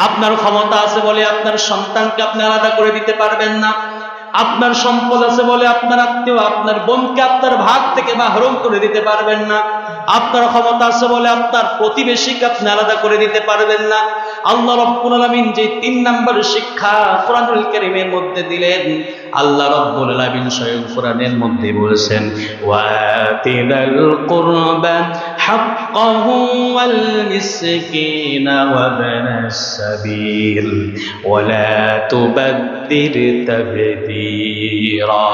আপনার ক্ষমতা আছে বলে আপনার সন্তানকে আপনি আলাদা করে দিতে পারবেন না। আপনার সম্পদ আছে বলে আপনার আত্মীয়, আপনার বোনকে আপনার ভাগ থেকে মাহরুম করে দিতে পারবেন না। আপনার ক্ষমতা আছে বলে আপনার প্রতিবেশীকে আপনি আলাদা করে দিতে পারবেন না। আল্লাহ রাব্বুল আলামিন যে ৩ নম্বর শিক্ষা কোরআনুল কারীমের মধ্যে দিলেন, আল্লাহ রাব্বুল আলামিন স্বয়ং কোরআনের মধ্যে বলেছেন, ওয়াতিদাল কুরবা হাক্কাহু ওয়াল মিসকিনা ওয়া ইবনাস সাবিল ওয়ালা তুবাদ্দির তাবদীরা।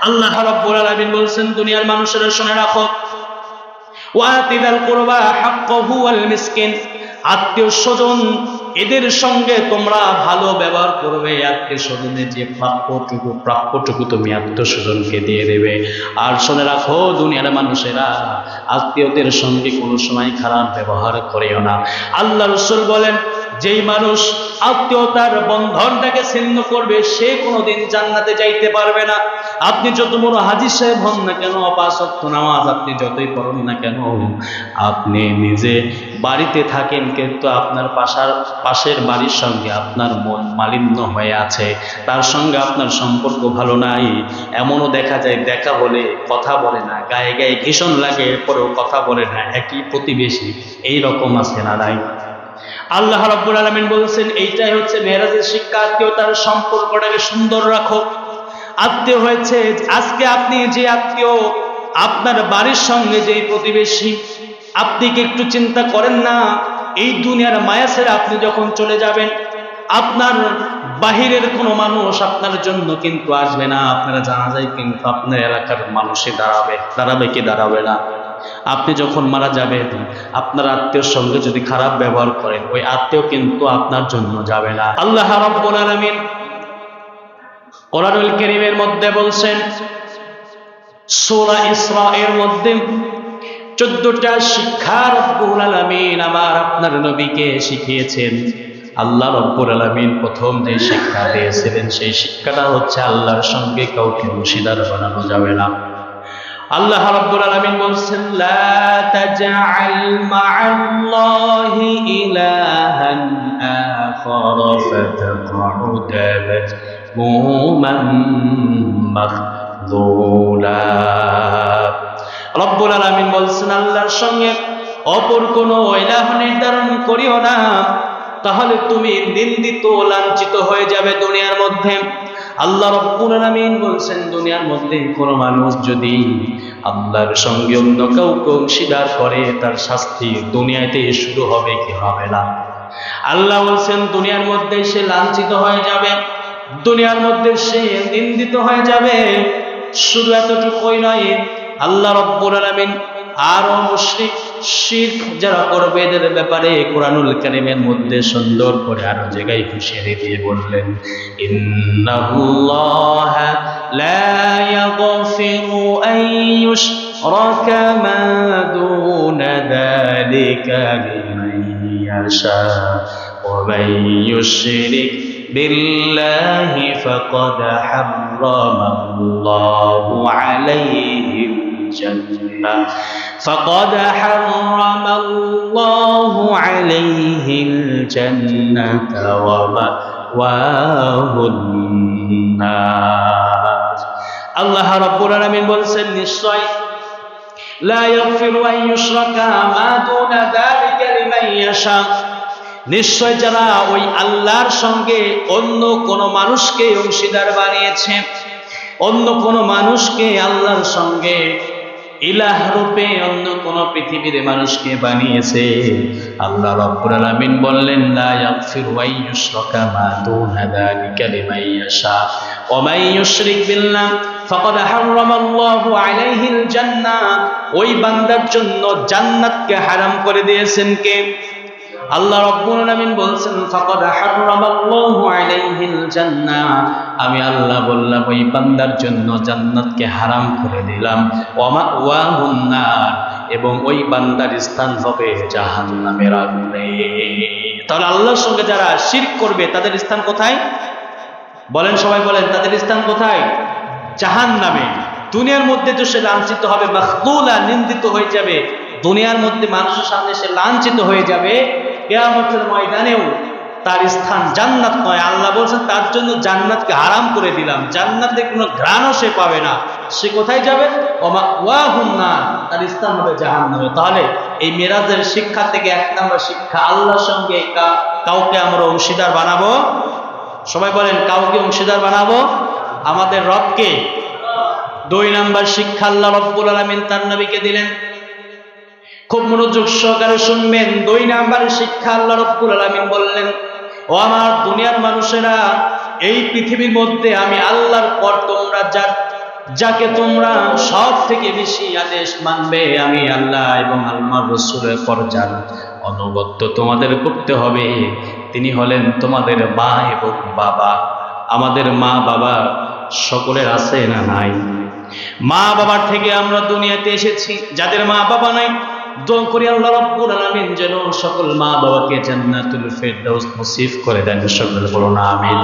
আল্লাহ রাব্বুল আলামিন বলেছেন, দুনিয়ার মানুষেরা শুনে রাখো, ওয়াতিদাল কুরবা হাক্কাহু ওয়াল মিসকিন, আত্মীয় স্বজন এদের সঙ্গে তোমরা ভালো ব্যবহার করবে। আত্মীয় স্বজনের যে প্রাপ্যটুকু তুমি আত্মীয় স্বজনকে দিয়ে দেবে। আর শুনে রাখো, দুনিয়ার মানুষেরা আত্মীয়দের সঙ্গে কোনো সময় খারাপ ব্যবহার করেও না। আল্লাহ রাসূল বলেন, যেই মানুষ আত্মীয়তার বন্ধনটাকে ছিন্ন করবে সে কোনোদিন জান্নাতে যাইতে পারবে না। আপনি যত বড় হাজী সাহেব হন না কেন, ৫ ওয়াক্ত নামাজ আপনি যতই পড়েন না কেন, আপনি নিজে বাড়িতে থাকেন কিন্তু আপনার পাশের বাড়ির সঙ্গে আপনার মন মালিন্য হয়ে আছে, তার সঙ্গে আপনার সম্পর্ক ভালো নাই। এমনও দেখা যায়, দেখা হলে কথা বলে না, গায়ে গায়ে ভীষণ লাগে, এরপরেও কথা বলে না, একই প্রতিবেশী। এই রকম আছে না নাই? আল্লাহ রাব্বুল আলামিন বলেছেন, এইটাই হচ্ছে মেরাজের শিক্ষা। আত্মীয়তার সম্পর্কটাকে সুন্দর রাখো। আত্মীয় হয়েছে, আজকে আপনি যে আত্মীয়, আপনার বাড়ির সঙ্গে যে প্রতিবেশী, আপনি কি একটু চিন্তা করেন না, এই দুনিয়ার মায়া ছেড়ে আপনি যখন চলে যাবেন, আপনার বাহিরের কোনো মানুষ আপনার জন্য কিন্তু আসবে না। আপনারা জানা যায় কিন্তু আপনার এলাকার মানুষই দাঁড়াবে কি দাঁড়াবে না? আপনি যখন মারা যাবেন, আপনার আত্মীয়র সঙ্গে যদি খারাপ ব্যবহার করেন, ওই আত্মীয় কিন্তু আপনার জন্য যাবে না। আল্লাহ রাব্বুল আলামিন কোরআনুল কারীমের মধ্যে বলছেন, সূরা ইসরা এর মধ্যে 14টা শিক্ষা রাব্বুল আলামিন আমার আপনার নবীকে শিখিয়েছেন। আল্লাহ রাব্বুল আলামিন প্রথম যে শিক্ষা দিয়েছিলেন, সেই শিক্ষাটা হচ্ছে আল্লাহর সঙ্গে কাউকে অংশীদার বানানো যাবে না। আল্লাহ রাব্বুল আলামিন বলছেন, লা তাজআল মা'আল্লাহি ইলাহান আখার ফাতাকউদা মাযমুমান মাখযুলা। রাব্বুল আলামিন বলছেন, আল্লাহর সঙ্গে অপর কোনো ইলাহ নির্ধারণ করিও না, তাহলে তুমি নিন্দিত লাঞ্ছিত হয়ে যাবে দুনিয়ার মধ্যে। আল্লাহ রাব্বুল আলামিন বলছেন, দুনিয়ার মধ্যে কোনো মানুষ যদি আল্লাহর সঙ্গে অন্য কাউকে অংশীদার করে, তার শাস্তি দুনিয়াতে শুরু হবে কি হবে না? আল্লাহ বলছেন, দুনিয়ার মধ্যে সে লাঞ্ছিত হয়ে যাবে, দুনিয়ার মধ্যে সে নিন্দিত হয়ে যাবে। শুধু এতটুকুই নয়, আল্লাহ রাব্বুল আলামিন আরো মুশরিক শিরক যারা করবে এদের ব্যাপারে কোরআনুল কারীমের মধ্যে সুন্দর করে আরো জায়গায় হুঁশিয়ারি দিয়ে বললেন, ইন্নাল্লাহা লা ইয়াগফিরু আন ইউশরাকা মা দুনা যালিকা লিমান ইয়াশা ওয়া মান ইউশরিক বিল্লাহি ফাকাদ হারামাল্লাহু আলাইহি فقد حرم الله عليه الجنة ومأواه النار। আল্লাহ রাব্বুল আলামিন বলছেন, নিশ্চয় লা ইয়াগফিরু আন ইউশরাকা মা দুনা যালিকা লিমান ইয়াশা, নিশ্চয় যারা ওই আল্লাহর সঙ্গে অন্য কোন মানুষকে অংশীদার বানিয়েছে, অন্য কোন মানুষকে আল্লাহর সঙ্গে ইলাহ রূপে অন্য কোন পৃথিবীর মানুষকে বানিয়েছে, আল্লাহ রাব্বুল আলামিন বললেন, লা ইয়াগফিরু আন ইউশরাকা মা দুনা যালিকা লিমান ইয়াশা ওয়া মান ইউশরিক বিল্লাহ ফাকাদ হারামাল্লাহু আলাইহিল জান্নাহ। ওই বান্দার জন্য জান্নাতকে হারাম করে দিয়েছেন কে? আল্লাহ রাব্বুল আলামিন বলছেন, ফাকাদ হারামাল্লাহু আলাইহিল জান্নাহ, আমি আল্লাহ বললাম ওই বান্দার জন্য জান্নাতকে হারাম করে দিলাম। ওয়া মাওয়াহুন নার, এবং ওই বান্দার স্থান হবে জাহান্নামের আগুনে। তাহলে আল্লাহর সঙ্গে যারা শিরক করবে তাদের স্থান কোথায়? বলেন, সবাই বলেন, তাদের স্থান কোথায়? জাহান্নামে। দুনিয়ার মধ্যে তো সে লাঞ্ছিত হবে, মাখদুলা, নিন্দিত হয়ে যাবে। দুনিয়ার মধ্যে মানুষের সামনে সে লাঞ্ছিত হয়ে যাবে, কিয়ামতের ময়দানেও তার স্থান জান্নাত নয়। আল্লাহ বলছেন তার জন্য জান্নাতকে হারাম করে দিলাম, জান্নাতে কোনো ঘ্রাণও সে পাবে না। সে কোথায় যাবে? ওয়াহুম নার, তার স্থান হবে জাহান্নামে। তাহলে এই মিরাজের শিক্ষা থেকে এক নম্বর শিক্ষা, আল্লাহর সঙ্গে কাউকে আমরা অংশীদার বানাবো। সবাই বলেন, কাউকে অংশীদার বানাবো আমাদের রবকে। 2 নম্বর শিক্ষা আল্লাহ রাব্বুল আলামিন তার নবীকে দিলেন, খুব মনোযোগ সহকারে শুনবেন। 2 নম্বর শিক্ষা আল্লাহ রাব্বুল আলামিন বললেন, ও আমার দুনিয়ার মানুষেরা, এই পৃথিবীর মধ্যে আমি আল্লাহর পর তোমরা যাকে তোমরা সব থেকে বেশি আদেশ মানবে, আমি আল্লাহ এবং আল্লাহর রাসূলের পর যার অনুগত্য তোমাদের করতে হবে, তিনি হলেন তোমাদের মা এবং বাবা। আমাদের মা বাবা সকলের আছে না নাই? মা বাবার থেকে আমরা দুনিয়াতে এসেছি। যাদের মা বাবা নাই, দোয়া করি আল্লাহ রাব্বুল আলামিন যেন সকল মা বাবাকে জান্নাতুল ফেরদাউস নসিব করে দেন। সকলে বলুন আমিন।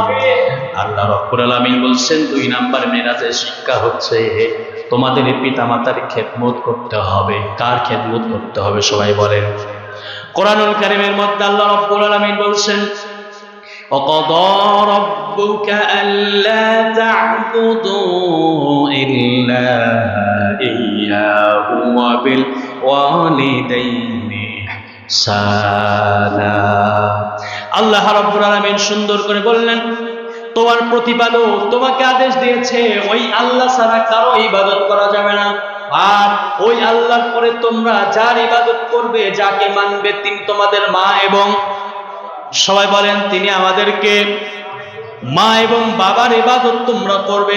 আল্লাহ রাব্বুল আলামিন বলছেন 2 নাম্বার মিরাজের শিক্ষা হচ্ছে তোমাদের পিতা মাতার খেদমত করতে হবে। কার খেদমত করতে হবে? সবাই বলেন। কোরআনুল কারীমের মধ্যে আল্লাহ রাব্বুল আলামিন বলছেন, وَقَضَى رَبُّكَ أَلَّا تَعْبُدُوا إِلَّا إِيَّاهُ وَبِالْوَالِدَيْنِ إِحْسَانًا। আল্লাহ রাব্বুল আলামিন সুন্দর করে বললেন, তোমার প্রতিপালক তোমাকে আদেশ দিয়েছে ওই আল্লাহ ছাড়া কারো ইবাদত করা যাবে না। আর ওই আল্লাহর পরে তোমরা যার ইবাদত করবে, যাকে মানবে, তিনি তোমাদের মা এবং, সবাই বলেন, তিনি আমাদেরকে মা এবং বাবার ইবাদত তোমরা করবে,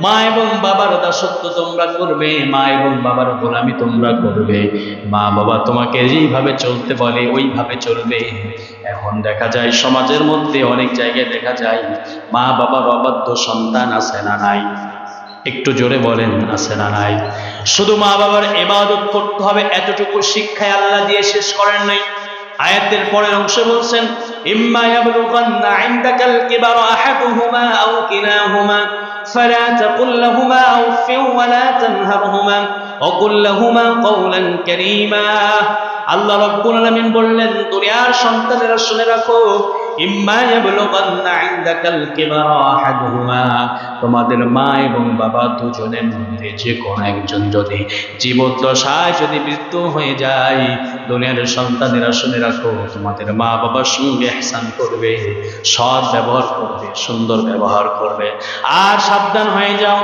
মা এবং বাবার দাসত্ব তোমরা করবে, মা এবং বাবার গোলামি তোমরা করবে। মা বাবা তোমাকে যেইভাবে চলতে বলে ওইভাবে চলবে। এখন দেখা যায় সমাজের মধ্যে অনেক জায়গায় দেখা যায় মা বাবার অবাধ্য সন্তান আছে না নাই? একটু জোরে বলেন, আছে না নাই? শুধু মা বাবার ইবাদত করতে হবে এতটুকু শিক্ষায় আল্লাহ দিয়ে শেষ করেন নাই। আয়াতের পরের অংশে বলছেন, ইম্মা ইয়াবলুগান্না ইনদাকাল কিবারা আহাদুহুমা আও কিলাহুমা ফালা তাকুল লাহুমা উফিন ওয়া লা তানহারহুমা ওয়া কুল লাহুমা কওলান কারীমা। আল্লাহ রাব্বুল আলামিন বললেন, দুনিয়ার সন্তানেরা শুনে রাখো, ইম্মা ইয়াবলুগান্না ইনদাকাল কিবারা আহাদুহুমা, তোমাদের মা এবং বাবা দুজনের মধ্যে যে কোনো একজন যদি জীবদ্দশায় যদি মৃত্যু হয়ে যায়, দুনিয়ার সন্তানেরা শুনে রাখো, তোমাদের মা বাবার সঙ্গে ইহসান করবে, সৎ ব্যবহার করবে, সুন্দর ব্যবহার করবে। আর সাবধান হয়ে যাও,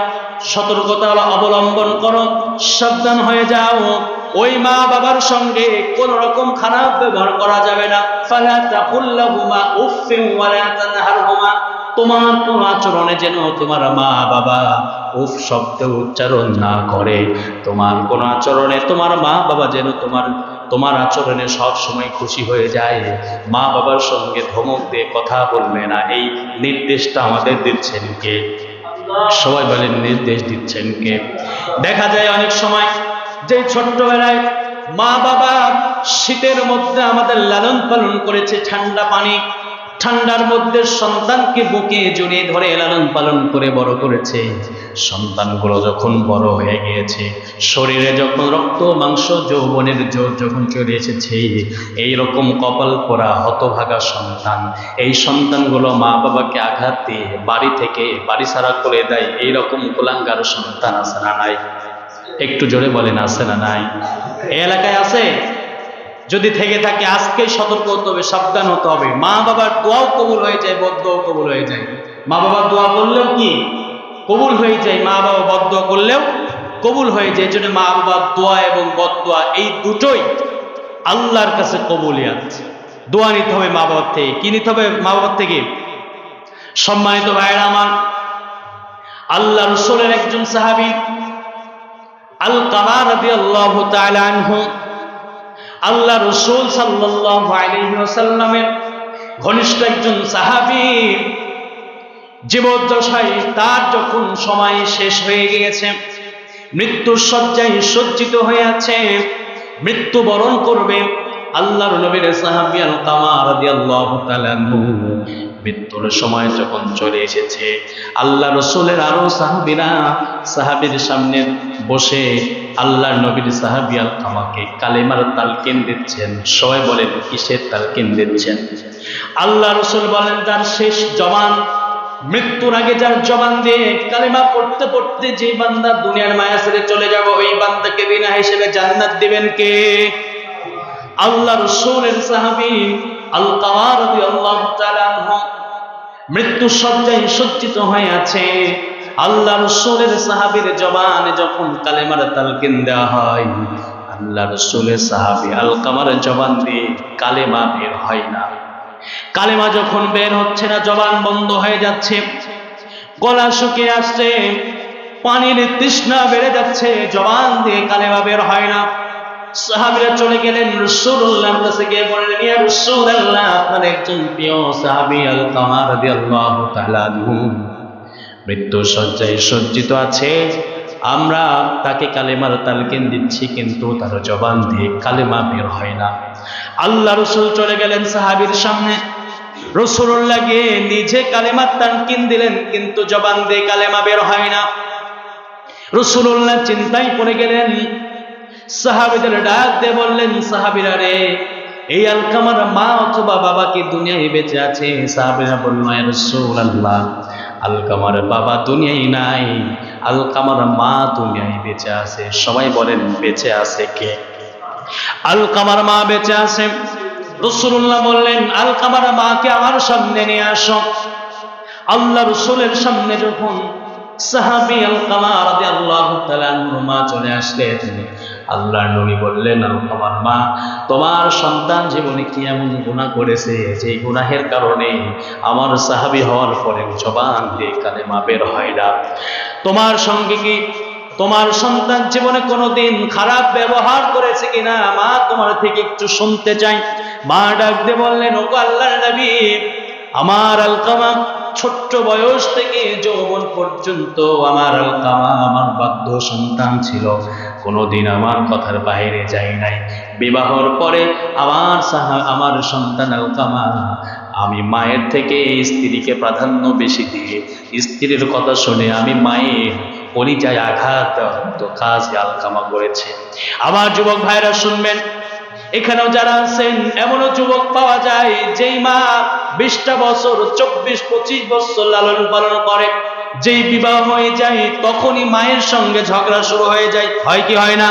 সতর্কতা অবলম্বন করো, সাবধান হয়ে যাও, ওই মা বাবার সঙ্গে কোন রকম খারাপ ব্যবহার করা যাবে না। ফালা তাকুল লাহুমা উফিন ওয়া লা তানহারহুমা, তোমার কোন আচরণে যেন তোমার মা বাবা উফ শব্দ উচ্চারণ না করে। তোমার কোন আচরণে তোমার মা বাবা যেন তোমার আচরণে সব সময় খুশি হয়ে যায়। মা বাবার সঙ্গে ধমক দিয়ে কথা বলবে না। এই নির্দেশটা আমাদের দিচ্ছেন কে? সবাই বলেন, নির্দেশ দিচ্ছেন কে? দেখা যায় অনেক সময় যে ছোট্টবেলায় মা বাবা শীতের মধ্যে আমাদের লালন পালন করেছে, ঠান্ডা পানি, ঠান্ডার মধ্যে সন্তানকে বুকে জড়িয়ে ধরে লালন পালন করে বড় করেছে। সন্তানগুলো যখন বড় হয়ে গিয়েছে, শরীরে যখন রক্ত মাংস যৌবনের জোর যখন চলে এসেছে, এইরকম কপাল পোড়া হতভাগা সন্তান, এই সন্তানগুলো মা বাবাকে আঘাত দিয়ে বাড়ি থেকে বাড়ি ছাড়া করে দেয়। এইরকম কুলাঙ্গার সন্তান আছে না নাই? একটু জোরে বলেন, আছে না নাই? এই এলাকায় আছে? যদি থেকে থাকে আজকে সতর্ক হতে হবে, সাবধান হতে হবে। মা বাবার দোয়াও কবুল হয়ে যায়, বদদোয়াও কবুল হয়ে যায়। মা বাবার দোয়া করলেও কি কবুল হয়ে যায়, মা বাবা বদদোয়া করলেও কবুল হয়ে যায়। এই জন্য মা বাবার দোয়া এবং বদদোয়া এই দুটোই আল্লাহর কাছে কবুলিয়াত। দোয়া নিতে হবে মা বাবার থেকে। কি নিতে হবে মা বাবার থেকে? সম্মানিত ভাইয়েরা আমার, আল্লাহ রাসূলের একজন সাহাবী আলকামা রাদিয়াল্লাহু তাআলা আনহু, আল্লাহ রাসূল সাল্লাল্লাহু আলাইহি ওয়াসাল্লামের ঘনিষ্ঠ একজন সাহাবী, জীবদ্দশায় তার যখন সময় শেষ হয়ে গিয়েছে, মৃত্যুর শয্যায় সজ্জিত হয়ে আছে, মৃত্যুবরণ করবে, আল্লাহর নবীর সাহাবী আলকামা রাদিয়াল্লাহু তাআলা আনহু মৃত্যুর সময় যখন চলে এসেছে, আল্লাহ রসুলের আরো সাহাবীর সামনে বসে আল্লাহ নবীর সাহাবী আলকামাকে কালেমার তালকিন দিচ্ছেন। সবাই বলেন কিসের তালকিন দিচ্ছেন? আল্লাহ রসুল বলেন যার শেষ জবান, মৃত্যুর আগে যার জবান দিয়ে কালেমা পড়তে পড়তে যে বান্দা দুনিয়ার মায়া ছেড়ে চলে যাবে, ওই বান্দাকে বিনা হিসেবে জান্নাত দিবেন কে? আল্লাহ রসুলের সাহাবী আলকামা রাদিয়াল্লাহু তাআলা আনহু মৃত্যু শয্যায় সজ্জিত হয়ে আছে। আল্লাহ রসুলের সাহাবীর জবানে যখন কালেমার তালকিন দেওয়া হয়, আল্লাহ রসুলের সাহাবী আলকামার জবান দিয়ে কালেমা বের হয় না। কালেমা যখন বের হচ্ছে না, জবান বন্ধ হয়ে যাচ্ছে, গলা শুকিয়ে আসছে, পানির তৃষ্ণা বেড়ে যাচ্ছে, জবান দিয়ে কালেমা বের হয় না। সাহাবীরা চলে গেলেন রাসূলুল্লাহর কাছে, গিয়ে বললেন ইয়া রাসূলুল্লাহ, আপনার একজন প্রিয় সাহাবী আলকামা রাদিয়াল্লাহু তাআলা আনহু মৃত্যু শয্যায় সজ্জিত আছে, আমরা তাকে কালেমার তালকিন দিচ্ছি কিন্তু তার জবান দিয়ে কালেমা বের হয় না। আল্লাহ রসুল চলে গেলেন সাহাবীর সামনে, রাসূলুল্লাহ গিয়ে নিজে কালেমার তালকিন দিলেন কিন্তু জবান দিয়ে কালেমা বের হয় না। রাসূলুল্লাহ চিন্তায় পড়ে গেলেন, সাহাবীদের ডাক দিয়ে বললেন, সাহাবীরা রে, এই আলকামার মা অথবা বাবা কি দুনিয়ায় বেঁচে আছে? সাহাবীরা বলল ইয়া রাসূলুল্লাহ, আলকামার বাবা দুনিয়ায় নাই, আলকামার মা দুনিয়ায় বেঁচে আছে। সবাই বলেন বেঁচে আছে কে? আলকামার মা বেঁচে আছে। রাসূলুল্লাহ বললেন আলকামার মাকে আমার সামনে নিয়ে আসো। আল্লাহ রসুলের সামনে যখন সাহাবী আলকামা রাদিয়াল্লাহু তাআলা আনহু মা চলে আসলেন, আল্লাহর নবী বললেন আলকামার মা, তোমার সন্তান জীবনে কি এমন গুনাহ করেছে যে গুনাহের কারণে আমার সাহাবী হওয়ার পরে জবান দিয়ে কালেমা বের হয় না? তোমার সঙ্গে কি তোমার সন্তান জীবনে কোনোদিন খারাপ ব্যবহার করেছে কিনা মা তোমার থেকে একটু শুনতে চাই। মা ডাক দিয়ে বললেন, ওগো আল্লাহর নবী, আমার আলকামা ছোট্ট বয়স থেকে যৌবন পর্যন্ত আমার আলকামা আমার বাধ্য সন্তান ছিল, কোনোদিন আমার কথার বাইরে যায় নাই। বিবাহর পরে আমার সন্তান আলকামা আমি মায়ের থেকে স্ত্রীকে প্রাধান্য বেশি দিয়ে স্ত্রীর কথা শুনে আমি মায়ের কলিজায় আঘাত কাজ আলকামা করেছে। আমার যুবক ভাইরা শুনবেন, এখানেও যারা আছেন এমনও যুবক পাওয়া যায় যেই মা 20টা বছর 24-25 বছর লালন পালন করে, যেই বিবাহ হয়ে যায় তখনই মায়ের সঙ্গে ঝগড়া শুরু হয়ে যায়। হয় কি হয় না?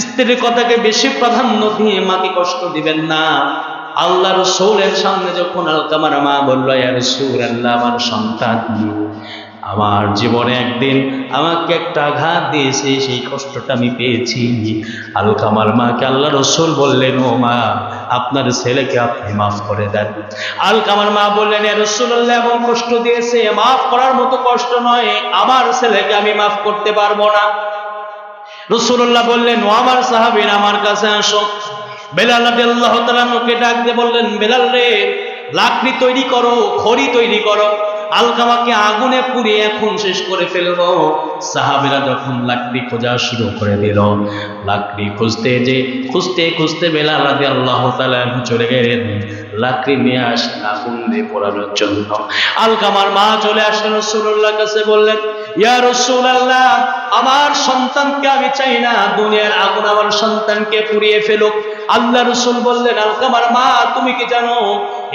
স্ত্রীর কথাকে বেশি প্রাধান্য দিয়ে মাকে কষ্ট দিবেন না। আল্লাহ রাসূলের সামনে যখন আলকামার মা বলল, ইয়া রাসূলুল্লাহ, আমার সন্তান আমার জীবনে একদিন আমাকে একটা আঘাত দিয়েছে, সেই কষ্টটা আমি পেয়েছি। আলকামার মাকে আল্লাহ রসুল বললেন, ও মা, আপনার ছেলেকে আপনি মাফ করে দেন। আলকামার মা বললেন, ইয়া রাসূলুল্লাহ, এমন কষ্ট দিয়েছে, মাফ করার মতো কষ্ট নয়, আমার ছেলেকে আমি মাফ করতে পারবো না। রাসূলুল্লাহ বললেন, ও আমার সাহাবীরা, আমার কাছে আসো। বেলাল রাদিয়াল্লাহু তাআলা কে ডাক দিয়ে বললেন, বেলাল রে, লাকড়ি তৈরি করো, খড়ি তৈরি করো, আলকামাকে আগুনে পুড়িয়ে এখন শেষ করে ফেলবো। সাহাবীরা যখন লাকড়ি খোঁজা শুরু করে দিল, লাকড়ি খুঁজতে খুঁজতে বেলাল রাদিয়াল্লাহু তাআলা চলে গেলেন লাকড়ি নিয়ে আসেন আগুন দিয়ে পোড়ানোর জন্য। আলকামার মা চলে আসলেন রাসূলুল্লাহর কাছে, বললেন, ইয়া রাসূলুল্লাহ, আমার সন্তানকে আমি চাই না দুনিয়ার আগুন আমার সন্তানকে পুড়িয়ে ফেলুক। আল্লাহ রাসূল বললেন, আলকামার মা, তুমি কি জানো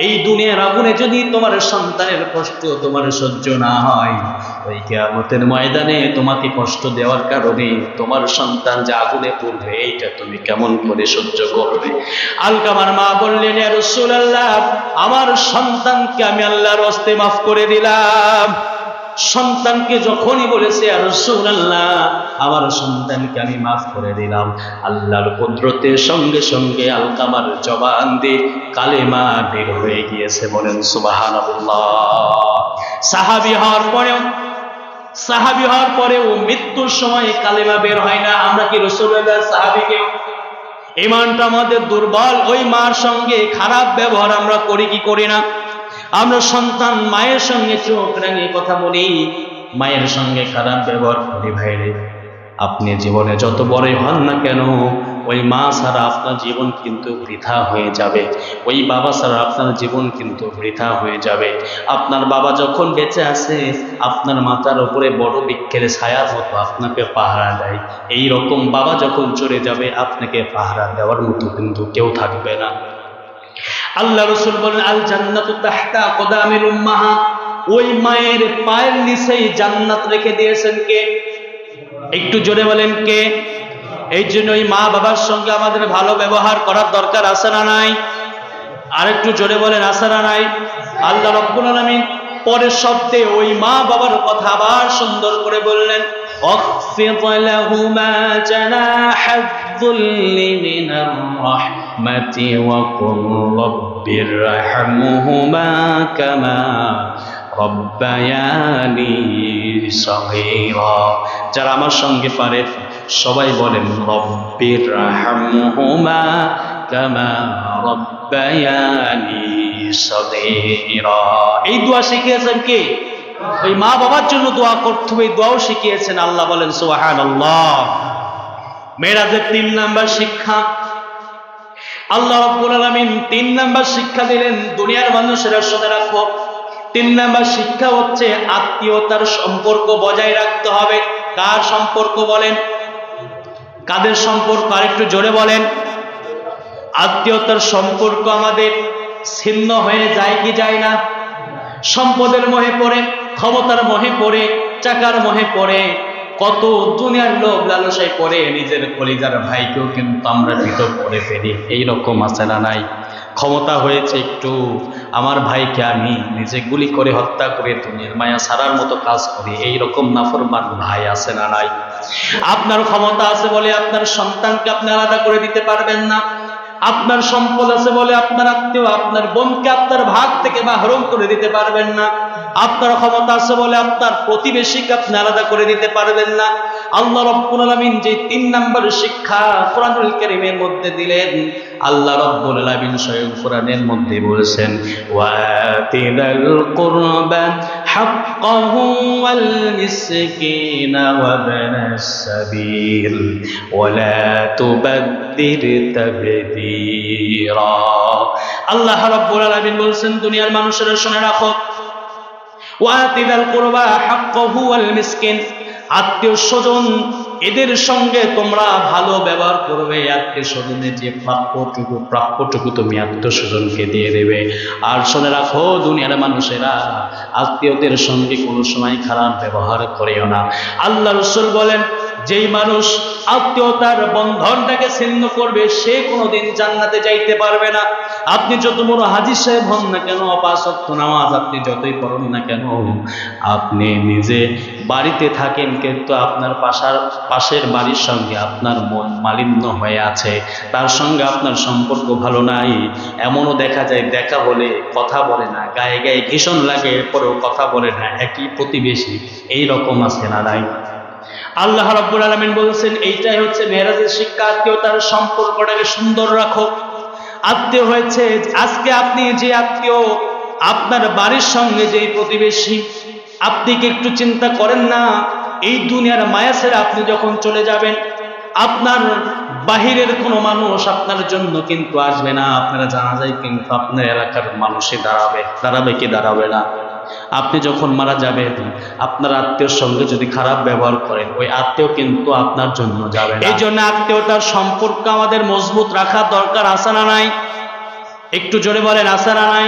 এই দুনিয়ার আগুনে যদি তোমার সন্তানের কষ্ট তোমার সহ্য না হয়, ওই কিয়ামতের ময়দানে তোমাকে কষ্ট দেওয়ার কারণে তোমার সন্তান যে আগুনে পড়বে, এইটা তুমি কেমন করে সহ্য করবে? আলকামার মা বললেন, ইয়া রাসূলুল্লাহ, আমার সন্তানকে আমি আল্লাহর হস্তে মাফ করে দিলাম। সন্তানকে যখনই বলেছে ইয়া রাসূলুল্লাহ, আমার সন্তানকে আমি মাফ করে দিলাম, আল্লাহর কুদরতের সঙ্গে সঙ্গে আলকামার জবান দিয়ে কালেমা বের হয়ে গিয়েছে। বলেন সুবহানাল্লাহ। সাহাবী হওয়ার পরেও মৃত্যুর সময় কালেমা বের হয় না। আমরা কি রাসূলুল্লাহ সাহাবীকে? ঈমানটা আমাদের দুর্বল। ওই মার সঙ্গে খারাপ ব্যবহার আমরা করি কি করি না? আমরা সন্তান মায়ের সঙ্গে চোখ রাঙিয়ে কথা বলি, মায়ের সঙ্গে খারাপ ব্যবহার করি। ভাইরে, আপনি জীবনে যত বড়ই হন না কেন, ওই মা ছাড়া আপনার জীবন কিন্তু বৃথা হয়ে যাবে, ওই বাবা ছাড়া আপনার জীবন কিন্তু বৃথা হয়ে যাবে। আপনার বাবা যখন বেঁচে আছে আপনার মাথার উপরে বড় বৃক্ষের ছায়ার মতো আপনাকে পাহারা দেয়, এই রকম বাবা যখন চলে যাবে আপনাকে পাহারা দেওয়ার মতো কিন্তু কেউ থাকবে না। আল্লাহ রাসূল বলেন আল জান্নাতু তাহতা আকদামিল উম্মাহাত, ওই মায়ের পায়ের নিচেই জান্নাত রেখে দিয়েছেন কে? একটু জোরে বলেন কে? এই জন্য ওই মা বাবার সঙ্গে আমাদের ভালো ব্যবহার করার দরকার আছে না নাই? আর একটু জোরে বলেন আছে না নাই? আল্লাহ রাব্বুল আলামিন পরের শব্দে ওই মা বাবার কথা আবার সুন্দর করে বললেন, অখফিদ লাহুমা জানাহায-যুল্লি মিনার রাহমাতি ওয়া কুর রাব্বিরহামহুমা কামা রব্বায়ানি সগীরা। যারা আমার সঙ্গে পারে সবাই বলেন রব্বিরহামহুমা কামা রব্বায়ানি সগীরা। এই দোয়া শিখিয়েছেন কে? ওই মা বাবার জন্য দোয়া করতে হবে, এই দোয়াও শিখিয়েছেন আল্লাহ। বলেন সুবহানাল্লাহ। মেরাজের 3 নাম্বার শিক্ষা, আল্লাহ রাব্বুল আলামিন 3 নাম্বার শিক্ষা দিলেন। দুনিয়ার মানুষেরা শুনে রাখো, 3 নাম্বার শিক্ষা হচ্ছে আত্মীয়তার সম্পর্ক বজায় রাখতে হবে। কার সম্পর্ক বলেন? কাদের সম্পর্ক? আরেকটু জোরে বলেন। আত্মীয়তার সম্পর্ক আমাদের ছিন্ন হয়ে যায় কি যায় না? সম্পদের মোহে পড়ে, ক্ষমতার মোহে পড়ে, টাকার মোহে পড়ে, কত দুনিয়ার লোভ লালসায় পড়ে নিজের কলিজার ভাইকেও কিন্তু আমরা ভীত করে ফেলি। এইরকম আছে না নাই? ক্ষমতা হয়েছে একটু, আমার ভাইকে আমি নিজে গুলি করে হত্যা করে দুনিয়ার মায়া ছাড়ার মতো কাজ করি, এইরকম নাফরমান ভাই আছে না নাই? আপনার ক্ষমতা আছে বলে আপনার সন্তানকে আপনি আলাদা করে দিতে পারবেন না। আপনার সম্পদ আছে বলে আপনার আত্মীয়, আপনার বোনকে আপনার ভাগ থেকে মাহরুম করে দিতে পারবেন না। আপনার ক্ষমতা আছে বলে আপনার প্রতিবেশীকে আপনি আলাদা করে দিতে পারবেন না। আল্লাহ রাব্বুল আলামিন যে 3 নাম্বার শিক্ষা কোরআনুল কারীমের মধ্যে দিলেন, আল্লাহ রাব্বুল আলামিন স্বয়ং কোরআনের মধ্যে বলেছেন ওয়াতিদাল কুরবা হাক্কাহু ওয়াল মিসকিনা ওয়া ইবনাস সাবিল ওয়ালা তুবাদ্দির তাবদীরা। আল্লাহ রাব্বুল আলামিন বলেছেন দুনিয়ার মানুষেরা শুনে রাখো, ওয়াতিদাল কুরবা হাক্কাহু ওয়াল মিসকিন, আত্মীয় স্বজন এদের সঙ্গে তোমরা ভালো ব্যবহার করবে। আত্মীয় স্বজনের যে প্রাপ্যটুকু তুমি আত্মীয় স্বজনকে দিয়ে দেবে। আর শুনে রাখো দুনিয়ার মানুষেরা আত্মীয়দের সঙ্গে কোনো সময় খারাপ ব্যবহার করেও না। আল্লাহ রাসূল বলেন যেই মানুষ আত্মীয়তার বন্ধনটাকে ছিন্ন করবে সে কোনোদিন জান্নাতে যাইতে পারবে না। আপনি যত বড় হাজী সাহেব হন না কেন, 5 ওয়াক্ত নামাজ আপনি যতই পড়েন না কেন, আপনি নিজে বাড়িতে থাকেন কিন্তু আপনার পাশের বাড়ির সঙ্গে আপনার মন মালিন্য হয়ে আছে, তার সঙ্গে আপনার সম্পর্ক ভালো নাই। এমনও দেখা যায় দেখা হলে কথা বলে না, গায়ে গায়ে ভীষণ লাগে, এরপরেও কথা বলে না, একই প্রতিবেশী। এই রকম আছে না নাই? আল্লাহ রাব্বুল আলামিন বলেছেন এইটাই হচ্ছে মেরাজের শিক্ষা। আত্মীয়তার সম্পর্কটাকে সুন্দর রাখো। আত্মীয় হয়েছে আজকে আপনি যে আত্মীয়, আপনার বাড়ির সঙ্গে যে প্রতিবেশী, আপনি কি একটু চিন্তা করেন না এই দুনিয়ার মায়া ছেড়ে আপনি যখন চলে যাবেন আপনার বাহিরের কোনো মানুষ আপনার জন্য কিন্তু আসবে না। আপনারা জানা যায় কিন্তু আপনার এলাকার মানুষই দাঁড়াবে কি দাঁড়াবে না? আপনি যখন মারা যাবেন আপনার আত্মীয়র সঙ্গে যদি খারাপ ব্যবহার করেন ওই আত্মীয় কিন্তু আপনার জন্য যাবে না। এই জন্য আত্মীয়তার সম্পর্ক আমাদের মজবুত রাখা দরকার, আছে না নাই? একটু জোরে বলেন আছে না নাই?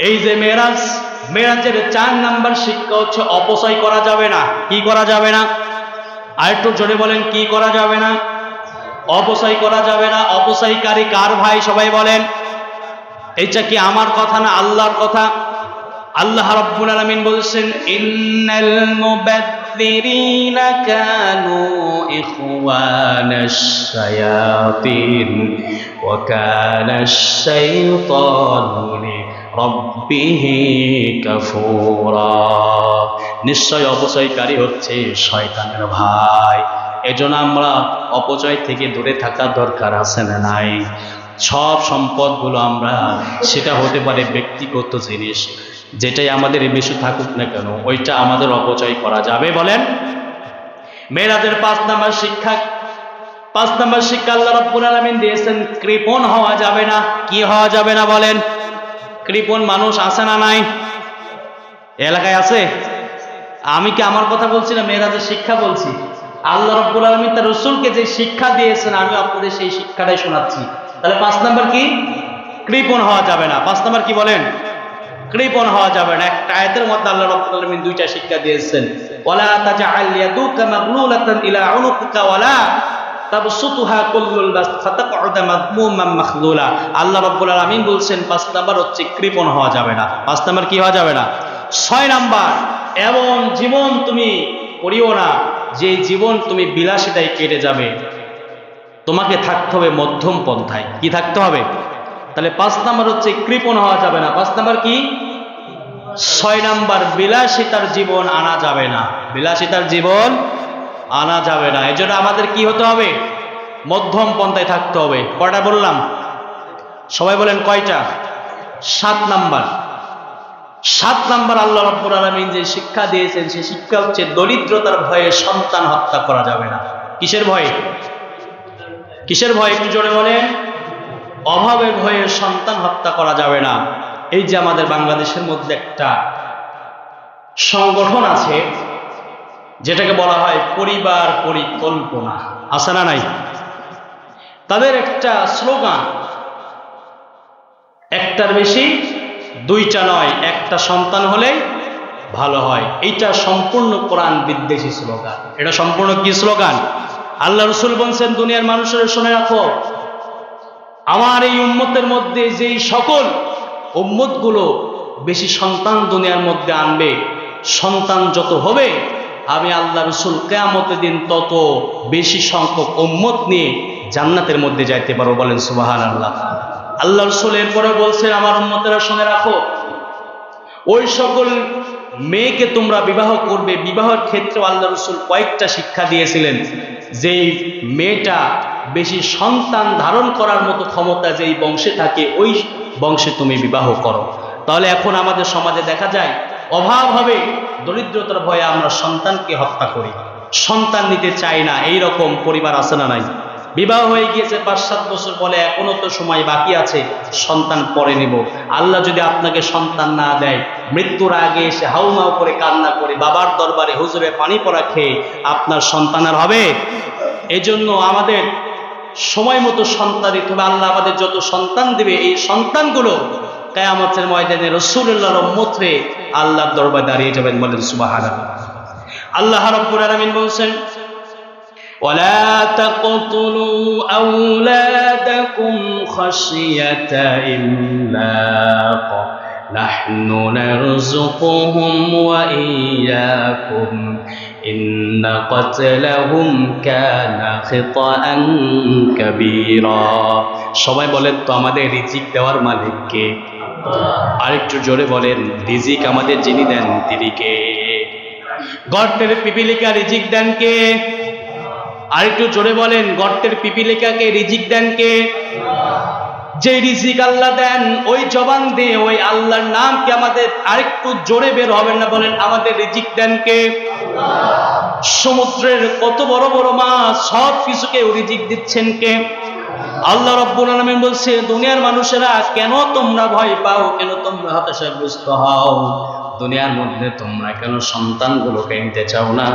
এই যে মেরাজের 4 নাম্বার শিক্ষা হচ্ছে অপচয় করা যাবে না। কি করা যাবে না? আর একটু জোরে বলেন কি করা যাবে না? অপচয় করা যাবে না। অপচয়কারী কার ভাই সবাই বলেন? এইটা কি আমার কথা না আল্লাহর কথা? আল্লাহ রাব্বুল আলামিন বলেছেন ইন্নাল মুবাদদিরিনা কানু ইখওয়ানাশ শায়াতিন ওয়া কানাশ শাইতানু লিরাব্বিহি কাফুরা। নিশ্চয় অপচয়কারী হচ্ছে শয়তানের ভাই। এজন্য আমরা অপচয় থেকে দূরে থাকার দরকার আছে না নাই? সব সম্পদগুলো আমরা, সেটা হতে পারে ব্যক্তিগত জিনিস, যেটাই আমাদের বেশি থাকুক না কেন ওইটা আমাদের অপচয় করা যাবে। বলেন মেরাজের 5 নাম্বার শিক্ষা 5 নম্বর শিক্ষা আল্লাহ রাব্বুল আলামিন দিয়েছেন, কৃপণ হওয়া যাবে না। কি হওয়া যাবে না বলেন? কৃপণ মানুষ আছে না নাই? এলাকায় আছে? আমি কি আমার কথা বলছি না মেরাজের শিক্ষা বলছি? আল্লাহ রাব্বুল আলামিন তার রাসূলকে যে শিক্ষা দিয়েছেন আমি আপনাদের সেই শিক্ষাটাই শোনাচ্ছি। তাহলে 5 নাম্বার কি? কৃপণ হওয়া যাবে না। 5 নাম্বার কি বলেন? কৃপণ হওয়া যাবে না। একটা আয়াতের মধ্যে আল্লাহ রাব্বুল আলামিন দুইটা শিক্ষা দিয়েছেন, ওয়ালা তাজআল ইয়াদুকা মাগলুলাতান ইলা উনুকিকা ওয়ালা তাবসুতুহা কুল্লুল বাসত ফাতাকউদা মাযমুমান মাখলুলা। আল্লাহ রাব্বুল আলামিন বলছেন 5 নাম্বার হচ্ছে কৃপণ হওয়া যাবে না। 5 নাম্বার কি হওয়া যাবে না? 6 নাম্বার, এমন জীবন তুমি করিও না যে জীবন তুমি বিলাসিতায় কেটে যাবে। তোমাকে থাকতে হবে মধ্যম পন্থায়। কি থাকতে হবে? তাহলে 5 নাম্বার হচ্ছে কৃপণ হওয়া যাবে না। 5 নাম্বার কি? 6 নাম্বার, বিলাসিতার জীবন আনা যাবে না। বিলাসিতার জীবন আনা যাবে না। এজন্য আমাদের কি হতে হবে? মধ্যম পন্থায় থাকতে হবে। কয়টা বললাম? সবাই বলেন কয়টা? 7 নাম্বার। 7 নাম্বার আল্লাহ রাব্বুল আলামিন যে শিক্ষা দিয়েছেন সেই শিক্ষা হচ্ছে দরিদ্রতার ভয়ে সন্তান হত্যা করা যাবে না। কিসের ভয়ে? কিসের ভয়ে একটু জোরে বলেন? অভাবের ভয়ে সন্তান হত্যা করা যাবে না। এই যে আমাদের বাংলাদেশের মধ্যে একটা সংগঠন আছে যেটাকে বলা হয় পরিবার পরিকল্পনা, আছে না নাই? তাদের একটা স্লোগান, একটার বেশি দুইটা নয়, একটা সন্তান হলেই ভালো হয়। এইটা সম্পূর্ণ কোরআন বিদ্বেষী স্লোগান। এটা সম্পূর্ণ কি স্লোগান? আল্লাহ রাসূল বলেন, দুনিয়ার মানুষেরা শুনে রাখো, আমার এই উম্মতের মধ্যে যেই সকল উম্মতগুলো বেশি সন্তান দুনিয়ার মধ্যে আনবে, সন্তান যত হবে আমি আল্লাহ রাসূল কিয়ামতের দিন তত বেশি সংখ্যক উম্মত নিয়ে জান্নাতের মধ্যে যাইতে পারবো। বলেন সুবহানাল্লাহ। আল্লাহ রাসূল এরপরে বলছেন, আমার উম্মতেরা শুনে রাখো, ওই সকল মেয়েকে তোমরা বিবাহ করবে। বিবাহের ক্ষেত্রে আল্লাহ রাসূল কয়েকটা শিক্ষা দিয়েছিলেন। যেই মেয়েটা বেশি সন্তান ধারণ করার মতো ক্ষমতা যেই বংশে থাকে ওই বংশে তুমি বিবাহ করো। তাহলে এখন আমাদের সমাজে দেখা যায় অভাব হবে, দরিদ্রতার ভয়ে আমরা সন্তানকে হত্যা করি, সন্তান নিতে চাই না। এই রকম পরিবার আছে না নাই? বিবাহ হয়ে গিয়েছে 5-7 বছর, বলে এখনো তো সময় বাকি আছে, সন্তান পরে নিব। আল্লাহ যদি আপনাকে সন্তান না দেয়, মৃত্যুর আগে এসে হাউমাউ করে কান্না করে বাবার দরবারে হুজুরে পানি পড়া খেয়ে আপনার সন্তান আর হবে? এজন্য আমাদের সময় মতো সন্তান দিতে হবে। আল্লাহ আমাদের যত সন্তান দিবে এই সন্তানগুলো কিয়ামতের ময়দানে রাসূলুল্লাহর উম্মত হয়ে আল্লাহর দরবারে দাঁড়িয়ে যাবেন। বলেন সুবহানাল্লাহ। আল্লাহ রাব্বুল আলামিন বলেন, ولا تقتلوا أولادكم خشية إملاق نحن نرزقهم وإياكم إن قتلهم كان خطأ كبيرا। সবাই বলেন তো আমাদের রিজিক দেওয়ার মালিক কে? আরেকটু জোরে বলেন, রিজিক আমাদের যিনি দেন তিনি কে? গর্তের পিপিলিকা রিজিক দেন কে? আরেকটু জোরে বলেন, গর্তের পিপিলিকাকে রিজিক দেন কে? যে রিজিক আল্লাহ দেন ওই জবান দিয়ে ওই আল্লাহর নাম কি আমাদের আরেকটু জোরে বের হবেন না? বলেন, আমাদের রিজিক দেন কে? সমুদ্রের কত বড় বড় মাছ সব কিছুকে রিজিক দিচ্ছেন কে? আল্লাহ রাব্বুল আলামিন বলছে, দুনিয়ার মানুষেরা কেন তোমরা ভয় পাও, কেন তোমরা হতাশাগ্রস্ত হও? দুনিয়ার মধ্যে তোমরা কেন সন্তানগুলোকে নিতে চাও না?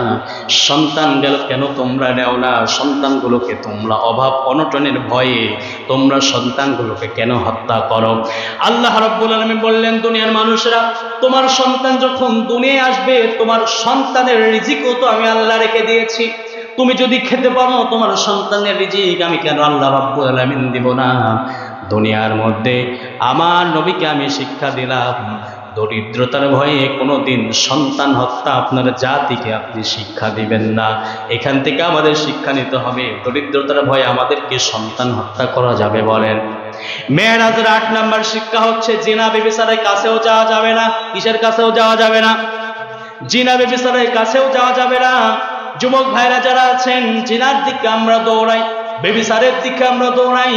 সন্তানগুলো কেন তোমরা নেও না? সন্তানগুলোকে তোমরা অভাব অনটনের ভয়ে তোমরা সন্তানগুলোকে কেন হত্যা করো? আল্লাহ রাব্বুল আলামিন বললেন, দুনিয়ার মানুষেরা তোমার সন্তান যখন দুনিয়ায় আসবে তোমার সন্তানের রিজিকও তো আমি আল্লাহ রেখে দিয়েছি। তুমি যদি খেতে পারো তোমার সন্তানের রিজিক আমি কেন আল্লাহ রাব্বুল আলামিন দিব না? দুনিয়ার মধ্যে আমার নবীকে আমি শিক্ষা দিলাম, দরিদ্রতার ভয়ে কোনোদিন সন্তান হত্যা আপনার জাতিকে আপনি শিক্ষা দিবেন না। এখান থেকে আমাদের শিক্ষা নিতে হবে, দরিদ্রতার ভয়ে আমাদেরকে সন্তান হত্যা করা যাবে? বলেন। মেরাজের 8 নাম্বার শিক্ষা হচ্ছে জিনা ব্যভিচারের কাছেও যাওয়া যাবে না। কিসের কাছেও যাওয়া যাবে না? জিনা ব্যভিচারের কাছেও যাওয়া যাবে না। যুবক ভাইরা যারা আছেন, জিনার দিকে আমরা দৌড়াই, ব্যভিচারের দিকে আমরা দৌড়াই।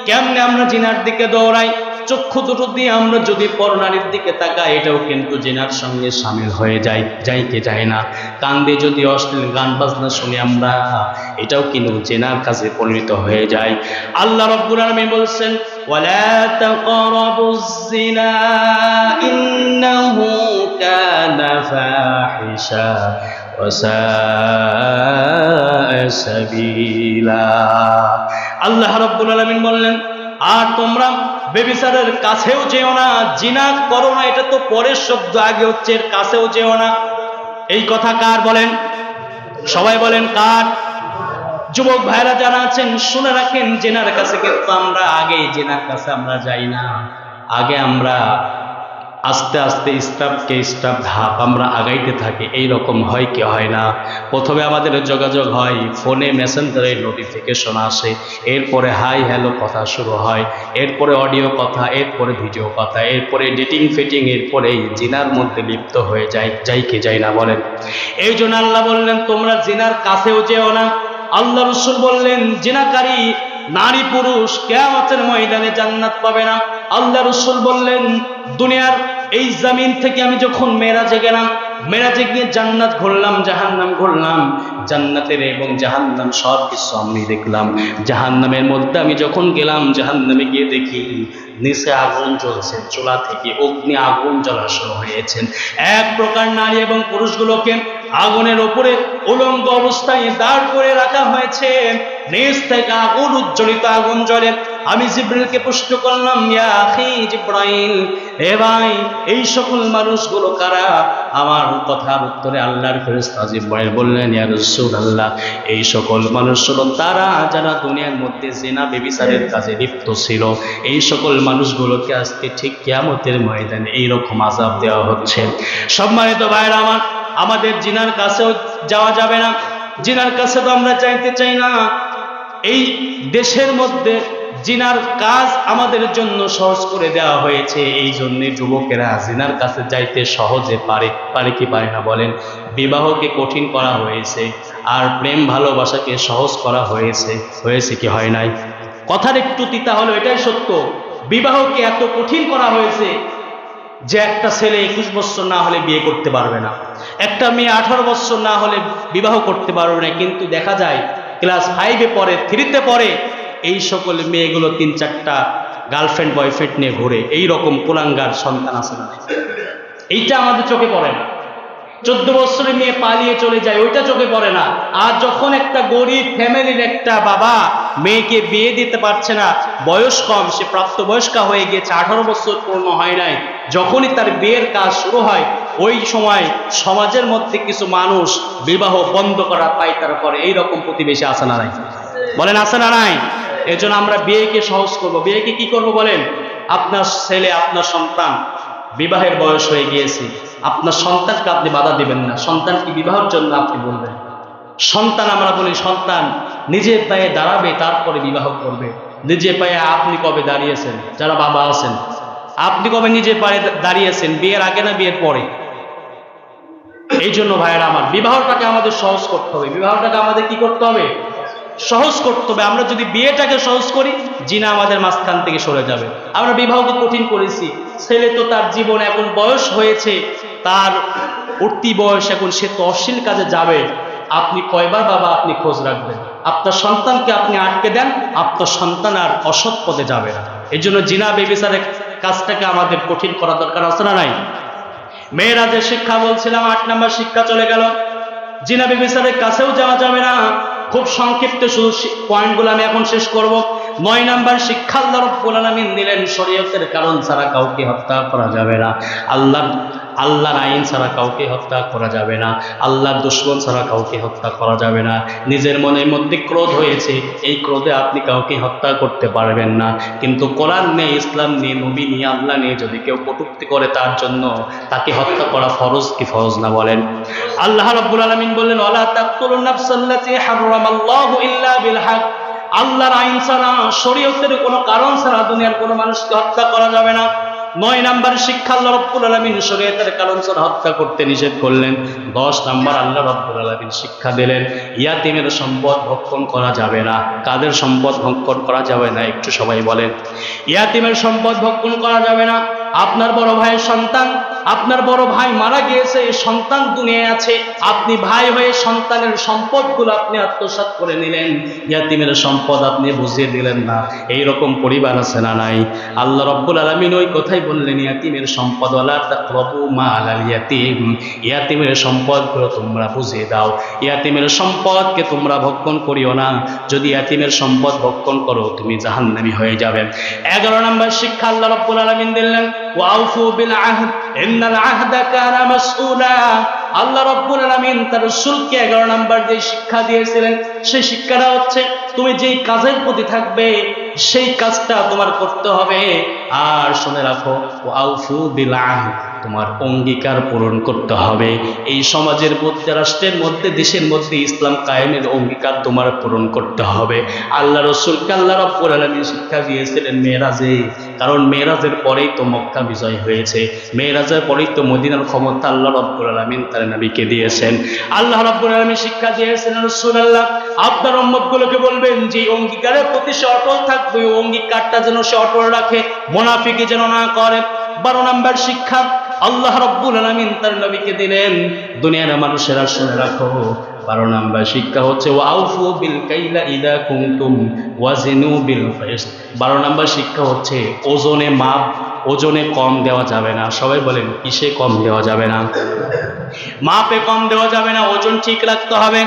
কেমনে আমরা জিনার দিকে দৌড়াই? চক্ষু দুটো দিয়ে আমরা যদি পরনারীর দিকে তাকাই, এটাও কিন্তু জিনার সঙ্গে শামিল হয়ে যায় কি যায় না? কান দিয়ে যদি অশ্লীল গান বাজনা শুনি আমরা, এটাও কিন্তু জিনার কাছে পরিণত হয়ে যায়। আল্লাহ রাব্বুল আলামিন বলছেন, ওয়ালা তাকরাবুজ জিনা ইন্নাহু কানা ফাহিশা ওয়া সাআ সাবিলা। আল্লাহ রাব্বুল আলামিন বললেন, আর তোমরা ব্যভিচারের কাছেও যেও না, জিনা করো না, এটা তো পরের শব্দ, আগে হচ্ছে এর কাছেও যেও না। এই কথা কার বলেন? সবাই বলেন কার? যুবক ভাইরা যারা আছেন শুনে রাখেন, জিনার কাছে কিন্তু আমরা আগে জিনার কাছে আমরা যাই না। আগে আমরা আস্তে আস্তে স্টাপ ধাপ আমরা আগাইতে থাকি। এই রকম হয় কি হয় না? প্রথমে আমাদের যোগাযোগ হয়, ফোনে মেসেঞ্জারে নোটিফিকেশন আসে, এরপরে হাই হ্যালো কথা শুরু হয়, এরপরে অডিও কথা, এরপরে ভিডিও কথা, এরপরে এডিটিং ফিটিং, এরপরে জিনার মধ্যে লিপ্ত হয়ে যাই কি যায় না বলেন? এই জন্য আল্লাহ বললেন, তোমরা জিনার কাছেও যেও না। আল্লাহ রাসূল বললেন, জিনাকারী নারী পুরুষ কিয়ামতের ময়দানে জান্নাত পাবে না। আল্লাহ রাসূল বললেন, দুনিয়ার এই জমিন থেকে আমি যখন মেরাজে গেলাম, মেরাজে গিয়ে জান্নাত ঘুরলাম, জাহান্নাম ঘুরলাম, জান্নাতের এবং জাহান্নাম সব কিছু আমি দেখলাম। জাহান্নামের মধ্যে আমি যখন গেলাম, জাহান্নামে গিয়ে দেখি নিচে আগুন জ্বলছে, চুলা থেকে অগ্নি আগুন জ্বলা শুরু হয়েছে। এক প্রকার নারী এবং পুরুষগুলোকে আগুনের উপরে উলঙ্গ অবস্থায় দাঁড় করে রাখা হয়েছে, নিচ থেকে আগুন উজ্জ্বলিত আগুন জ্বলে। আমি জিবরিলকে প্রশ্ন করলাম, ইয়া আখি জিবরাইল, হে ভাই, এই সকল মানুষগুলো কারা? আমার কথার উত্তরে আল্লাহর ফেরেশতা জিবরাইল বললেন, ইয়া রাসূলুল্লাহ, এই সকল মানুষ হলো তারা যারা দুনিয়ার মধ্যে জিনা ব্যভিচারের কাজে লিপ্ত ছিল। এই সকল মানুষগুলোকে আজকে ঠিক কিয়ামতের ময়দানে এইরকম আযাব দেওয়া হচ্ছে। সম্মানিত ভাইরা আমার, আমাদের জিনার কাছেও যাওয়া যাবে না। জিনার কাছে তো আমরা যাইতে চাই না। এই দেশের মধ্যে জিনার কাজ আমাদের জন্য সহজ করে দেওয়া হয়েছে, এই জন্য যুবকেরা জিনার কাছে যাইতে সহজে পারে কি পারে না বলেন? বিবাহকে কঠিন করা হয়েছে, আর প্রেম ভালোবাসাকে সহজ করা হয়েছে কি হয় নাই? কথার একটু তিতা হলো, এটাই সত্য। বিবাহকে এত কঠিন করা হয়েছে যে একটা ছেলে 21 বছর না হলে বিয়ে করতে পারবে না, একটা মেয়ে 18 বছর না হলে বিবাহ করতে পারবে না। কিন্তু দেখা যায় ক্লাস 5-এ পড়ে, 3-তে পড়ে, এই সকল মেয়েগুলো 3-4টা গার্লফ্রেন্ড বয়ফ্রেন্ড নিয়ে ঘুরে। এই রকম কুলাঙ্গার সন্তান আছে না? এইটা আমাদের চোখে পড়ে না। 14 বছরের মেয়ে পালিয়ে চলে যায়, ওইটা চোখে পড়ে না। আর যখন একটা গরিব ফ্যামিলির একটা বাবা মেয়েকে বিয়ে দিতে পারছে না, বয়স কম, সে প্রাপ্তবয়স্কা হয়ে গেছে, 18 বছর পূর্ণ হয় নাই, যখনই তার বিয়ের কাজ শুরু হয়, ওই সময় সমাজের মধ্যে কিছু মানুষ বিবাহ বন্ধ করার পায়তারা করে। এইরকম প্রতিবেশী আছে না নাই? বলেন আছে না নাই? এজন্য আমরা বিয়েকে সহজ করব। বিয়েকে কি করব বলেন? আপনার ছেলে, আপনার সন্তান বিবাহের বয়স হয়ে গিয়েছে, আপনার সন্তানকে আপনি বাধা দিবেন না। সন্তানকে বিবাহের জন্য আপনি বলবেন, সন্তান, আমরা বলি সন্তান নিজের পায়ে দাঁড়াবে, তারপরে বিবাহ করবে। নিজের পায়ে আপনি কবে দাঁড়িয়েছেন? যারা বাবা আছেন, আপনি কবে নিজের পায়ে দাঁড়িয়েছেন? বিয়ের আগে না বিয়ের পরে? এই জন্য ভাইয়েরা আমার, বিবাহটাকে আমাদের সহজ করতে হবে। বিবাহটাকে আমাদের কি করতে হবে? সহজ করতে হবে। আমরা যদি বিয়েটাকে সহজ করি, জিনা আমাদের মাঝখান থেকে সরে যাবে। আমরা বিবাহকে কঠিন করেছি। ছেলে তো তার জীবন এখন বয়স হয়েছে, তার উঠতি বয়স, এখন সে তো অশ্লীল কাজে যাবে। আপনি কয়বার বাবা আপনি খোঁজ রাখবেন? আপনার সন্তানকে আপনি আটকে দেন, আপনার সন্তান আর অসৎ পথে যাবে না। এই জন্য জিনা বেবিচারের কাজটাকে আমাদের কঠিন করা দরকার আছে না নাই? মেয়েরা যে শিক্ষা বলছিলাম, 8 নম্বর শিক্ষা চলে গেল। জিনা বেবিচারের কাছেও যাওয়া যাবে না। খুব সংক্ষিপ্ত শুধু পয়েন্টগুলো আমি এখন শেষ করব। 9 নম্বর শিক্ষা আল্লাহ রাব্বুল আলামিন দিলেন, শরীয়তের কারণ ছাড়া কাউকে হত্যা করা যাবে না। আল্লাহর আইন ছাড়া কাউকে হত্যা করা যাবে না। আল্লাহর দুশমন ছাড়া কাউকে হত্যা করা যাবে না। নিজের মনের মধ্যে ক্রোধ হয়েছে, এই ক্রোধে আপনি কাউকে হত্যা করতে পারবেন না। কিন্তু কোরআন নেই, ইসলাম নেই, নবী নেই, আল্লাহ নেই, যদি কেউ কটূক্তি করে তার জন্য তাকে হত্যা করা ফরজ কি ফরজ না বলেন? আল্লাহ রাব্বুল আলামিন বললেন, ওয়ালা তাকতুলুন নাফসাল্লাতী হারামাল্লাহু ইল্লা বিল হক। আল্লাহর আইন ছাড়া, শরীয়তের কোনো কারণ ছাড়া দুনিয়ার কোনো মানুষকে হত্যা করা যাবে না। 9 নাম্বার শিক্ষা আল্লাহ রাব্বুল আলামিন শরীয়তের কারণ ছাড়া হত্যা করতে নিষেধ করলেন। 10 নাম্বার আল্লাহ রাব্বুল আলামিন শিক্ষা দিলেন ইয়াতীমের সম্পদ ভক্ষণ করা যাবে না। কাদের সম্পদ ভক্ষণ করা যাবে না একটু সবাই বলেন। ইয়াতীমের সম্পদ ভক্ষণ করা যাবে না। আপনার বড় ভাইয়ের সন্তান, আপনার বড় ভাই মারা গিয়েছে, সন্তান দুনিয়ায় আছে, আপনি ভাই হয়ে সন্তানের সম্পদগুলো আপনি আত্মসাৎ করে নিলেন, ইয়াতীমের সম্পদ আপনি বুঝিয়ে দিলেন না। এইরকম পরিবার আছে না নাই? আল্লাহ রাব্বুল আলামিন ওই কথাই বললেন ইয়াতীমের সম্পদ ওয়ালা তাকরাবু মালাল ইয়াতীম, ইয়াতীমের সম্পদগুলো তোমরা বুঝিয়ে দাও, ইয়াতীমের সম্পদকে তোমরা ভক্ষণ করিও না। যদি ইয়াতীমের সম্পদ ভক্ষণ করো তুমি জাহান্নামী হয়ে যাবে। 11 নম্বর শিক্ষা আল্লাহ রাব্বুল আলামিন দিলেন ওয়াউফু বিল আহদ ইন্নাল আহদা কানা মাসউলা। আল্লাহ রাব্বুল আলামিন তার রাসূলকে 11 নম্বর যে শিক্ষা দিয়েছিলেন সেই শিক্ষাটা হচ্ছে তুমি যেই কাজের প্রতি থাকবে সেই কাজটা তোমার করতে হবে। আর শুনে রাখো ওয়াউফু বিল আহদ, তোমার অঙ্গীকার পূরণ করতে হবে। এই সমাজের মধ্যে, রাষ্ট্রের মধ্যে, দেশের মধ্যে ইসলাম কায়েমের অঙ্গীকার তোমার পূরণ করতে হবে। আল্লাহ রাসূলকে আল্লাহ রাব্বুল আলামিন শিক্ষা দিয়েছিলেন মেরাজে, কারণ মেরাজের পরেই তো মক্কা বিজয় হয়েছে, মেরাজের পরেই তো মদিনার ক্ষমতা আল্লাহ রাব্বুল আলামিন তার নবীকে দিয়েছেন। আল্লাহ রাব্বুল আলামিন শিক্ষা দিয়েছেন রাসূলুল্লাহ আপনার উম্মতগুলোকে বলবেন যে অঙ্গীকারের প্রতি সে অটল থাকবে, অঙ্গীকারটা যেন সে অটল রাখে, মুনাফিকি যেন না করে। 12 নম্বর শিক্ষা আল্লাহ রাব্বুল আলামিন তার নবীকে দিলেন। দুনিয়ার মানুষেরা শুনে রাখো 12 নম্বর শিক্ষা হচ্ছে ওয়াউফু বিল কাইলা ইদা কুনতুম ওয়াজিনু বিল কিসত। 12 নম্বর শিক্ষা হচ্ছে ওজনে মাপ, ওজনে কম দেওয়া যাবে না। সবাই বলেন কিসে কম দেওয়া যাবে না? মাপে কম দেওয়া যাবে না, ওজন ঠিক রাখতে হবে।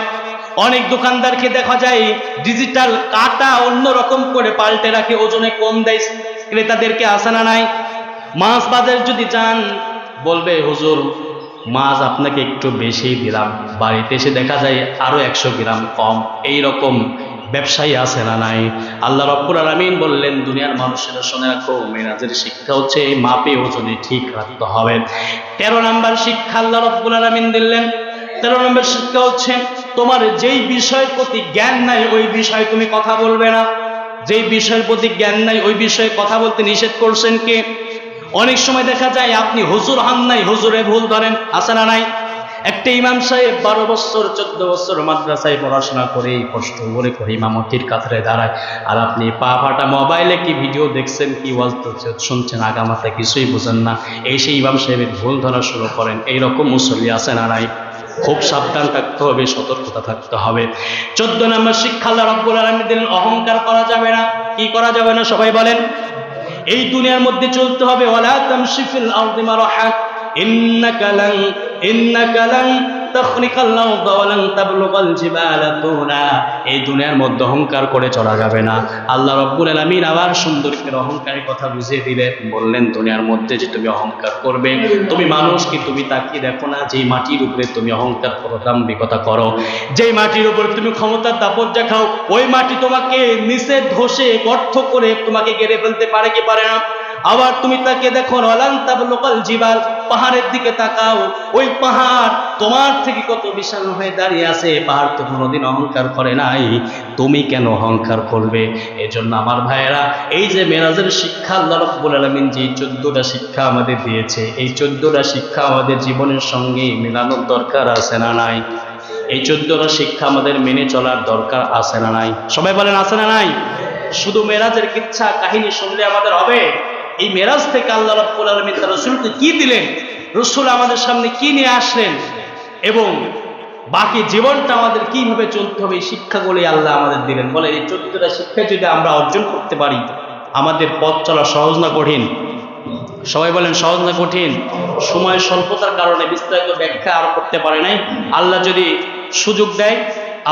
অনেক দোকানদারকে দেখা যায় ডিজিটাল কাটা অন্যরকম করে পাল্টে রাখে, ওজনে কম দেয় ক্রেতাদেরকে, আসে না নাই? মাছ বাজার যদি যান বলবে হুজুর মাছ আপনাকে একটু বেশি দিলাম, বাড়িতে এসে দেখা যায় আরো 100 গ্রাম কম। এই রকম ব্যবসায়ী আছে না নাই? আল্লাহ রাব্বুল আলামিন বললেন দুনিয়ার মানুষেরা শুনে রাখো মেরাজের শিক্ষা হচ্ছে এই মাপে ওজনে ঠিক রাখতে হবে। 13 নম্বর শিক্ষা আল্লাহ রাব্বুল আলামিন দিলেন। 13 নম্বর শিক্ষা হচ্ছে তোমার যেই বিষয়ের প্রতি জ্ঞান নাই ওই বিষয়ে তুমি কথা বলবে না। যেই বিষয়ের প্রতি জ্ঞান নাই ওই বিষয়ে কথা বলতে নিষেধ করছেন কে? অনেক সময় দেখা যায় আপনি হুজুর হন নাই, হুজুরে ভুল ধরেন, আছে না নাই? একটা ইমাম সাহেব 12 বছর 14 বছর মাদ্রাসায় পড়াশোনা করে কষ্ট করে ইমামতির কাতারে দাঁড়ায়, আর আপনি পা ফাটা মোবাইলে কি ভিডিও দেখছেন, কি ওয়াজ শুনছেন, আগামাথা কিছুই বুঝেন না, এই সেই ইমাম সাহেবের ভুল ধরা শুরু করেন। এইরকম মুসল্লি আছে না নাই? খুব সাবধান থাকতে হবে, সতর্কতা থাকতে হবে। 14 নম্বর শিক্ষা আল্লাহ রাব্বুল আলামিন দিলেন অহংকার করা যাবে না। কি করা যাবে না সবাই বলেন? এই দুনিয়ার মধ্যে চলতে হবে ওয়ালা তামশি ফিল আরদি মারহা ইন্নাকা লান তাখরিকাল আরদা ওয়া লান তাবলুগাল জিবালা তুলা। এই দুনিয়ার মধ্যে অহংকার করে চলা যাবে না। আল্লাহ রাব্বুল আলামিন আবার সুন্দর করে অহংকারের কথা বুঝিয়ে দিলেন, বললেন দুনিয়ার মধ্যে যে তুমি অহংকার করবে, তুমি মানুষ কি তুমি তাকিয়ে দেখো না যেই মাটির উপরে তুমি অহংকার করো, দাম্ভিকতা করো, যেই মাটির উপরে তুমি ক্ষমতার দাপট দেখাও, ওই মাটি তোমাকে নিচে ধসে গর্ত করে তোমাকে গেড়ে ফেলতে পারে কি পারে না? আবার তুমি তাকে দেখো ওয়ালান তাবলুগাল জিবাল, পাহাড়ের দিকে তাকাও, ওই পাহাড় তোমার থেকে কত বিশাল হয়ে দাঁড়িয়ে আছে, পাহাড় তো কোনোদিন অহংকার করে নাই, তুমি কেন অহংকার করবে? এজন্য আমার ভাইয়েরা এই যে মেরাজের শিক্ষা আল্লাহ রাব্বুল আলামিন যে 14টা শিক্ষা আমাদের দিয়েছে, এই 14টা শিক্ষা আমাদের জীবনের সঙ্গে মেলানোর দরকার আছে না নাই? এই 14টা শিক্ষা আমাদের মেনে চলার দরকার আছে না নাই? সবাই বলেন আছে না নাই? শুধু মেরাজের কিচ্ছা কাহিনী শুনলে আমাদের হবে? এই মেরাজ থেকে আল্লাহ রাব্বুল আলামিন তার রাসূলকে কি দিলেন, রাসূল আমাদের সামনে কি নিয়ে আসলেন, এবং বাকি জীবনটা আমাদের কিভাবে চলতে হবে, এই শিক্ষাগুলি আল্লাহ আমাদের দিলেন। বলে এই 14টা শিক্ষা যদি আমরা অর্জন করতে পারি আমাদের পথ চলা সহজ না কঠিন? সবাই বলেন সহজ না কঠিন? সময় স্বল্পতার কারণে বিস্তারিত ব্যাখ্যা আর করতে পারে নাই। আল্লাহ যদি সুযোগ দেয়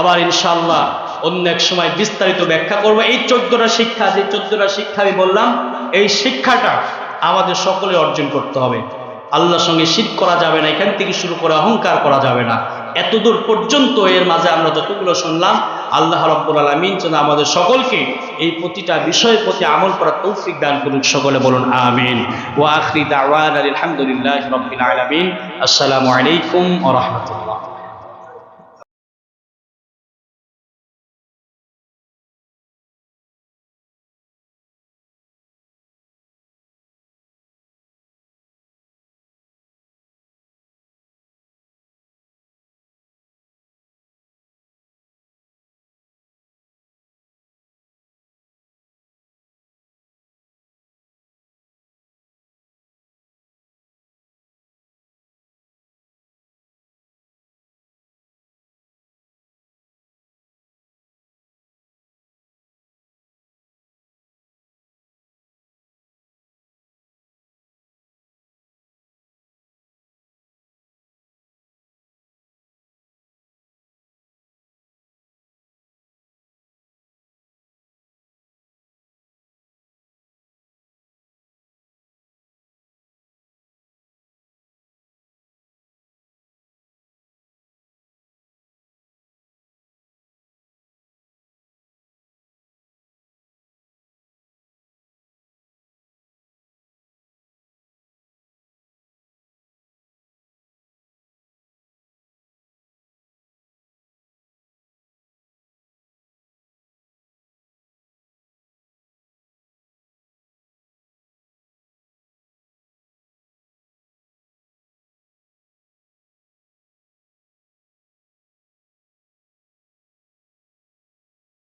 আবার ইনশাআল্লাহ অন্য এক সময় বিস্তারিত ব্যাখ্যা করবো। এই 14টা শিক্ষা, যে 14টা শিক্ষা আমি বললাম, এই শিক্ষাটা আমাদের সকলে অর্জন করতে হবে। আল্লাহর সঙ্গে শিরক করা যাবে না, এখান থেকে শুরু করে অহংকার করা যাবে না, এতদূর পর্যন্ত। এর মাঝে আমরা যতগুলো শুনলাম আল্লাহ রাব্বুল আলামিন যেন আমাদের সকলকে এই প্রতিটা বিষয়ের প্রতি আমল করার তৌফিক দান করুন। সকলে বলুন আমিন। ওয়া আখিরি দাওয়ানা আলহামদুলিল্লাহি রাব্বিল আলামিন। আসসালামু আলাইকুম ওয়া রাহমাতুল্লাহ।